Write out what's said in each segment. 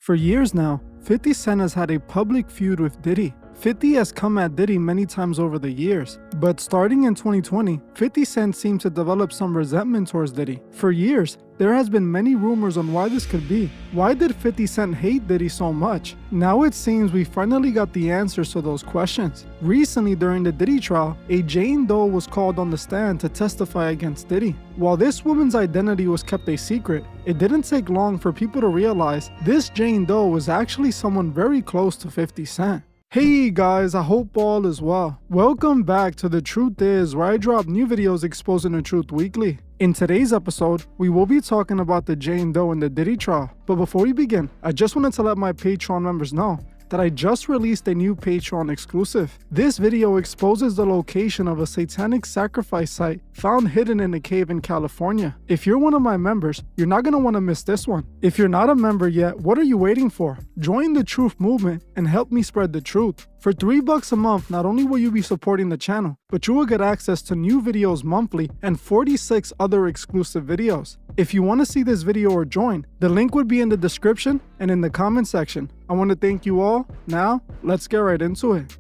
For years now, 50 Cent has had a public feud with Diddy. 50 has come at Diddy many times over the years, but starting in 2020, 50 Cent seemed to develop some resentment towards Diddy. For years, there has been many rumors on why this could be. Why did 50 Cent hate Diddy so much? Now it seems we finally got the answers to those questions. Recently during the Diddy trial, a Jane Doe was called on the stand to testify against Diddy. While this woman's identity was kept a secret, it didn't take long for people to realize this Jane Doe was actually someone very close to 50 Cent. Hey guys, I hope all is well. Welcome back to The Truth Is, where I drop new videos exposing the truth weekly. In today's episode, we will be talking about the Jane Doe and the Diddy trial. But before we begin, I just wanted to let my Patreon members know that I just released a new Patreon exclusive. This video exposes the location of a satanic sacrifice site found hidden in a cave in California. If you're one of my members, you're not going to want to miss this one. If you're not a member yet, what are you waiting for? Join the truth movement and help me spread the truth. For $3 a month, not only will you be supporting the channel, but you will get access to new videos monthly and 46 other exclusive videos. If you want to see this video or join, the link would be in the description and in the comment section. I want to thank you all. Now, let's get right into it.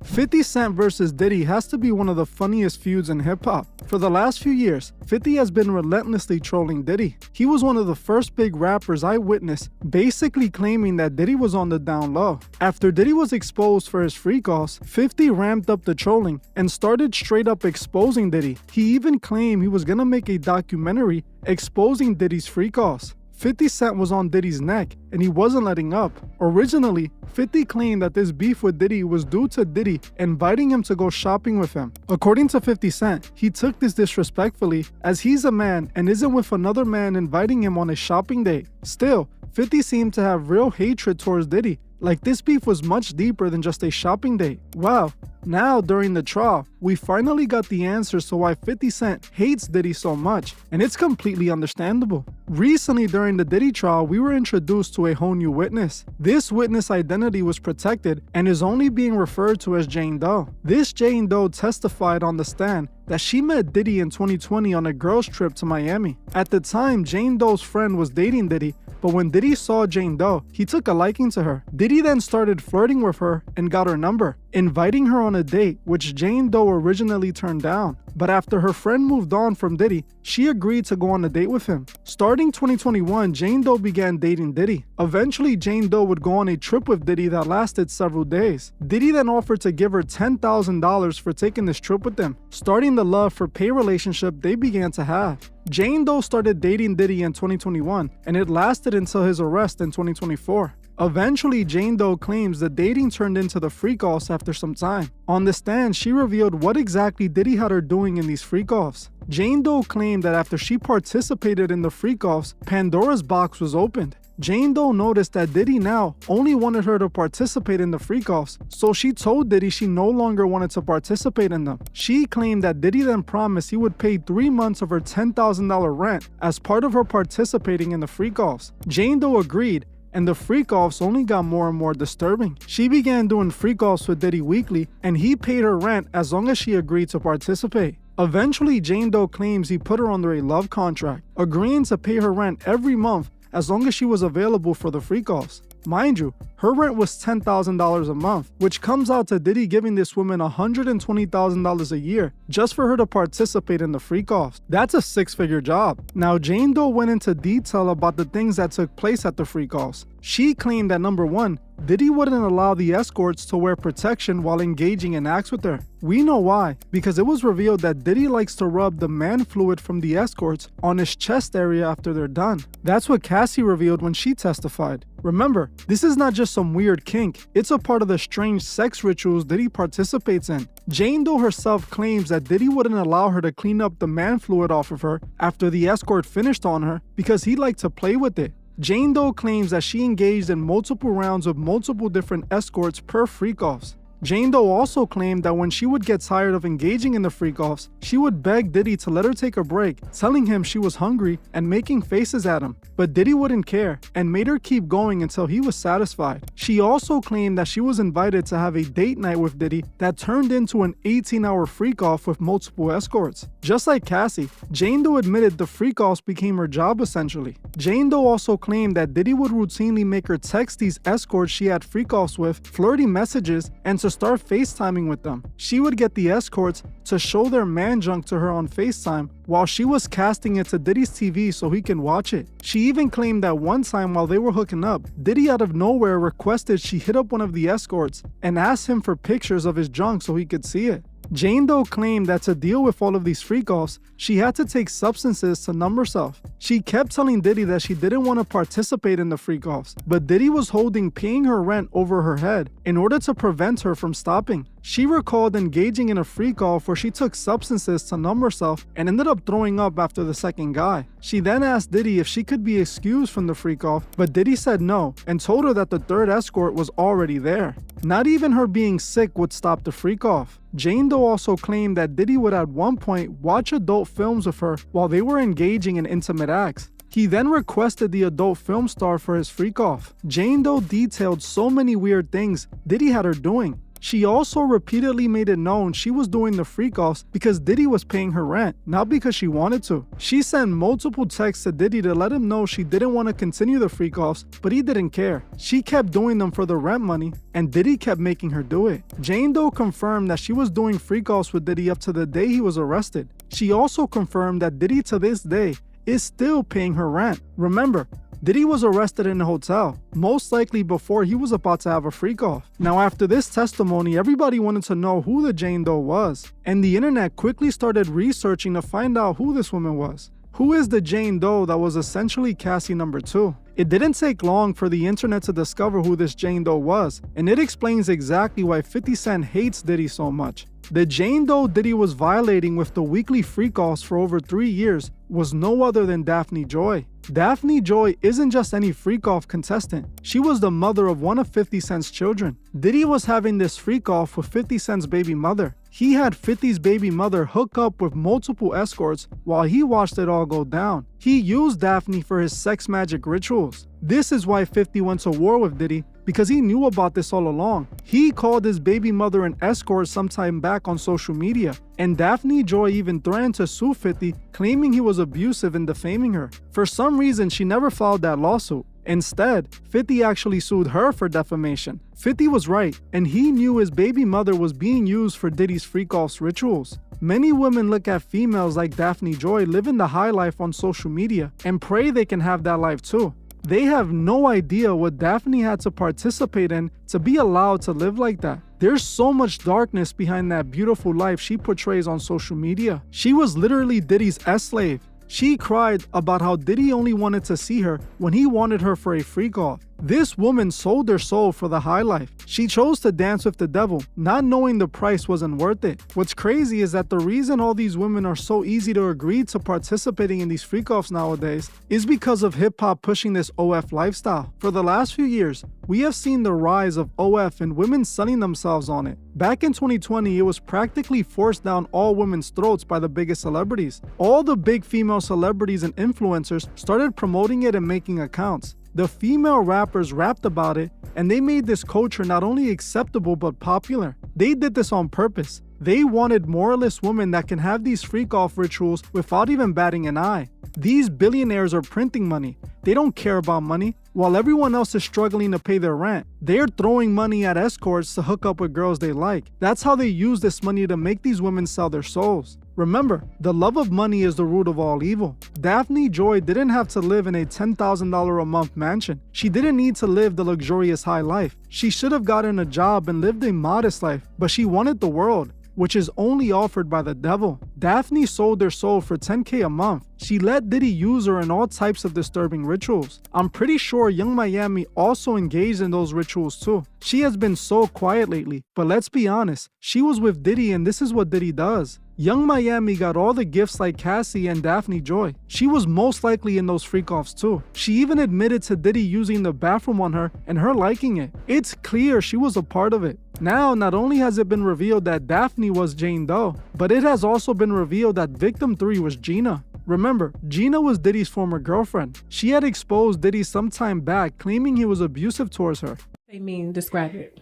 50 Cent versus Diddy has to be one of the funniest feuds in hip-hop. For the last few years, 50 has been relentlessly trolling Diddy. He was one of the first big rappers I witnessed basically claiming that Diddy was on the down low. After Diddy was exposed for his Freakoffs, 50 ramped up the trolling and started straight up exposing Diddy. He even claimed he was gonna make a documentary exposing Diddy's Freakoffs. 50 Cent was on Diddy's neck and he wasn't letting up. Originally, 50 claimed that this beef with Diddy was due to Diddy inviting him to go shopping with him. According to 50 Cent, he took this disrespectfully as he's a man and isn't with another man inviting him on a shopping date. Still, 50 seemed to have real hatred towards Diddy, like this beef was much deeper than just a shopping date. Wow. Now, during the trial, we finally got the answers to why 50 Cent hates Diddy so much, and it's completely understandable. Recently, during the Diddy trial, we were introduced to a whole new witness. This witness identity was protected and is only being referred to as Jane Doe. This Jane Doe testified on the stand that she met Diddy in 2020 on a girls' trip to Miami. At the time, Jane Doe's friend was dating Diddy, but when Diddy saw Jane Doe, he took a liking to her. Diddy then started flirting with her and got her number, inviting her on a date, which Jane Doe originally turned down. But after her friend moved on from Diddy, she agreed to go on a date with him. Starting 2021, Jane Doe began dating Diddy. Eventually, Jane Doe would go on a trip with Diddy that lasted several days. Diddy then offered to give her $10,000 for taking this trip with them, starting the love for pay relationship they began to have. Jane Doe started dating Diddy in 2021, and it lasted until his arrest in 2024. Eventually, Jane Doe claims the dating turned into the Freakoffs after some time. On the stand, she revealed what exactly Diddy had her doing in these Freakoffs. Jane Doe claimed that after she participated in the Freakoffs, Pandora's box was opened. Jane Doe noticed that Diddy now only wanted her to participate in the Freakoffs, so she told Diddy she no longer wanted to participate in them. She claimed that Diddy then promised he would pay 3 months of her $10,000 rent as part of her participating in the Freakoffs. Jane Doe agreed, and the Freakoffs only got more and more disturbing. She began doing Freakoffs with Diddy weekly, and he paid her rent as long as she agreed to participate. Eventually, Jane Doe claims he put her under a love contract, agreeing to pay her rent every month as long as she was available for the Freakoffs. Mind you, her rent was $10,000 a month, which comes out to Diddy giving this woman $120,000 a year just for her to participate in the Freakoffs. That's a 6-figure job. Now, Jane Doe went into detail about the things that took place at the Freakoffs. She claimed that number 1, Diddy wouldn't allow the escorts to wear protection while engaging in acts with her. We know why, because it was revealed that Diddy likes to rub the man fluid from the escorts on his chest area after they're done. That's what Cassie revealed when she testified. Remember, this is not just some weird kink, it's a part of the strange sex rituals Diddy participates in. Jane Doe herself claims that Diddy wouldn't allow her to clean up the man fluid off of her after the escort finished on her because he liked to play with it. Jane Doe claims that she engaged in multiple rounds of multiple different escorts per Freakoffs. Jane Doe also claimed that when she would get tired of engaging in the freak-offs, she would beg Diddy to let her take a break, telling him she was hungry and making faces at him. But Diddy wouldn't care and made her keep going until he was satisfied. She also claimed that she was invited to have a date night with Diddy that turned into an 18-hour freak-off with multiple escorts. Just like Cassie, Jane Doe admitted the freak-offs became her job essentially. Jane Doe also claimed that Diddy would routinely make her text these escorts she had freak-offs with flirty messages and to start FaceTiming with them. She would get the escorts to show their man junk to her on FaceTime while she was casting it to Diddy's TV so he can watch it. She even claimed that one time while they were hooking up, Diddy out of nowhere requested she hit up one of the escorts and asked him for pictures of his junk so he could see it. Jane Doe claimed that to deal with all of these freak-offs, she had to take substances to numb herself. She kept telling Diddy that she didn't want to participate in the freak-offs, but Diddy was holding paying her rent over her head in order to prevent her from stopping. She recalled engaging in a freak-off where she took substances to numb herself and ended up throwing up after the second guy. She then asked Diddy if she could be excused from the freak-off, but Diddy said no and told her that the third escort was already there. Not even her being sick would stop the freak-off. Jane Doe also claimed that Diddy would at one point watch adult films with her while they were engaging in intimate acts. He then requested the adult film star for his freak-off. Jane Doe detailed so many weird things Diddy had her doing. She also repeatedly made it known she was doing the freak-offs because Diddy was paying her rent, not because she wanted to. She sent multiple texts to Diddy to let him know she didn't want to continue the freak-offs, but he didn't care. She kept doing them for the rent money, and Diddy kept making her do it. Jane Doe confirmed that she was doing freak-offs with Diddy up to the day he was arrested. She also confirmed that Diddy to this day is still paying her rent. Remember, Diddy was arrested in a hotel, most likely before he was about to have a freak-off. Now after this testimony, everybody wanted to know who the Jane Doe was, and the internet quickly started researching to find out who this woman was. Who is the Jane Doe that was essentially Cassie number 2? It didn't take long for the internet to discover who this Jane Doe was, and it explains exactly why 50 Cent hates Diddy so much. The Jane Doe Diddy was violating with the weekly freak-offs for over 3 years was no other than Daphne Joy. Daphne Joy isn't just any freak-off contestant. She was the mother of one of 50 Cent's children. Diddy was having this freak-off with 50 Cent's baby mother. He had 50's baby mother hook up with multiple escorts while he watched it all go down. He used Daphne for his sex magic rituals. This is why 50 went to war with Diddy, because he knew about this all along. He called his baby mother an escort sometime back on social media, and Daphne Joy even threatened to sue 50, claiming he was abusive and defaming her. For some reason, she never filed that lawsuit. Instead, 50 actually sued her for defamation. 50 was right, and he knew his baby mother was being used for Diddy's freak-offs rituals. Many women look at females like Daphne Joy living the high life on social media and pray they can have that life too. They have no idea what Daphne had to participate in to be allowed to live like that. There's so much darkness behind that beautiful life she portrays on social media. She was literally Diddy's S-slave. She cried about how Diddy only wanted to see her when he wanted her for a freak-off. This woman sold her soul for the high life. She chose to dance with the devil, not knowing the price wasn't worth it. What's crazy is that the reason all these women are so easy to agree to participating in these freak-offs nowadays is because of hip-hop pushing this OF lifestyle. For the last few years, we have seen the rise of OF and women selling themselves on it. Back in 2020, it was practically forced down all women's throats by the biggest celebrities. All the big female celebrities and influencers started promoting it and making accounts. The female rappers rapped about it, and they made this culture not only acceptable but popular. They did this on purpose. They wanted moralist women that can have these freak-off rituals without even batting an eye. These billionaires are printing money. They don't care about money. While everyone else is struggling to pay their rent, they're throwing money at escorts to hook up with girls they like. That's how they use this money to make these women sell their souls. Remember, the love of money is the root of all evil. Daphne Joy didn't have to live in a $10,000 a month mansion. She didn't need to live the luxurious high life. She should have gotten a job and lived a modest life, but she wanted the world, which is only offered by the devil. Daphne sold her soul for $10K a month. She let Diddy use her in all types of disturbing rituals. I'm pretty sure Young Miami also engaged in those rituals too. She has been so quiet lately, but let's be honest, she was with Diddy and this is what Diddy does. Young Miami got all the gifts like Cassie and Daphne Joy. She was most likely in those freak-offs too. She even admitted to Diddy using the bathroom on her and her liking it. It's clear she was a part of it. Now, not only has it been revealed that Daphne was Jane Doe, but it has also been revealed that victim 3 was Gina. Remember, Gina was Diddy's former girlfriend. She had exposed Diddy some time back, claiming he was abusive towards her. I mean, describe it.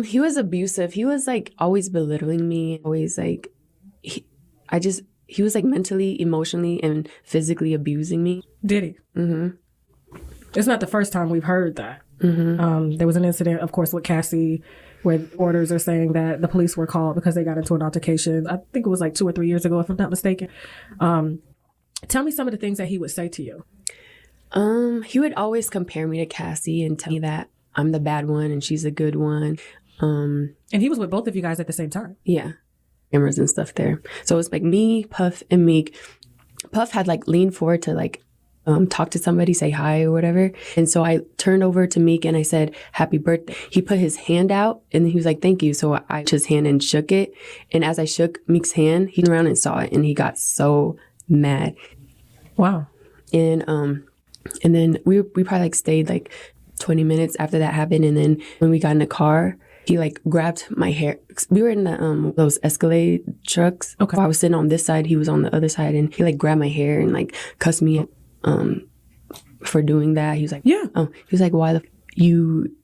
He was abusive. He was like always belittling me. Always like, he was like mentally, emotionally, and physically abusing me. Diddy. Mm-hmm. It's not the first time we've heard that. Mm-hmm. There was an incident, of course, with Cassie, where orders are saying that the police were called because they got into an altercation. I think it was like 2 or 3 years ago, if I'm not mistaken. Tell me some of the things that he would say to you. He would always compare me to Cassie and tell me that I'm the bad one and she's the good one. And he was with both of you guys at the same time. Yeah. Cameras and stuff there. So it's like me, Puff, and Meek. Puff had like leaned forward to like talk to somebody, say hi or whatever. And so I turned over to Meek and I said, happy birthday. He put his hand out and he was like, thank you. So I took his hand and shook it. And as I shook Meek's hand, he turned around and saw it and he got so mad. Wow. And then we probably like stayed like 20 minutes after that happened. And then when we got in the car, he like grabbed my hair. We were in the those Escalade trucks. Okay. I was sitting on this side, he was on the other side, and he like grabbed my hair and like cussed me for doing that. He was like, yeah. He was like, why the you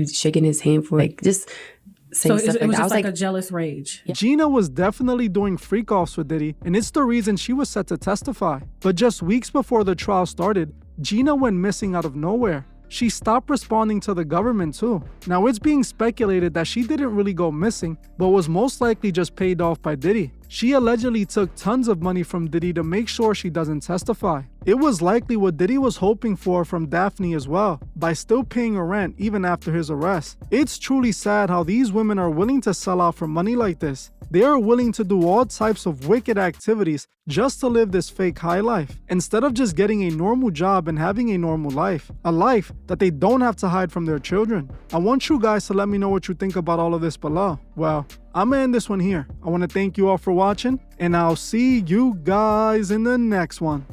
shaking his hand for like just saying so stuff it was like that. just like a jealous rage. Yeah. Gina was definitely doing freak-offs with Diddy, and it's the reason she was set to testify. But just weeks before the trial started, Gina went missing out of nowhere. She stopped responding to the government too. Now it's being speculated that she didn't really go missing, but was most likely just paid off by Diddy. She allegedly took tons of money from Diddy to make sure she doesn't testify. It was likely what Diddy was hoping for from Daphne as well, by still paying her rent even after his arrest. It's truly sad how these women are willing to sell out for money like this. They are willing to do all types of wicked activities just to live this fake high life, instead of just getting a normal job and having a normal life, a life that they don't have to hide from their children. I want you guys to let me know what you think about all of this below. Well, I'm gonna end this one here. I want to thank you all for watching, and I'll see you guys in the next one.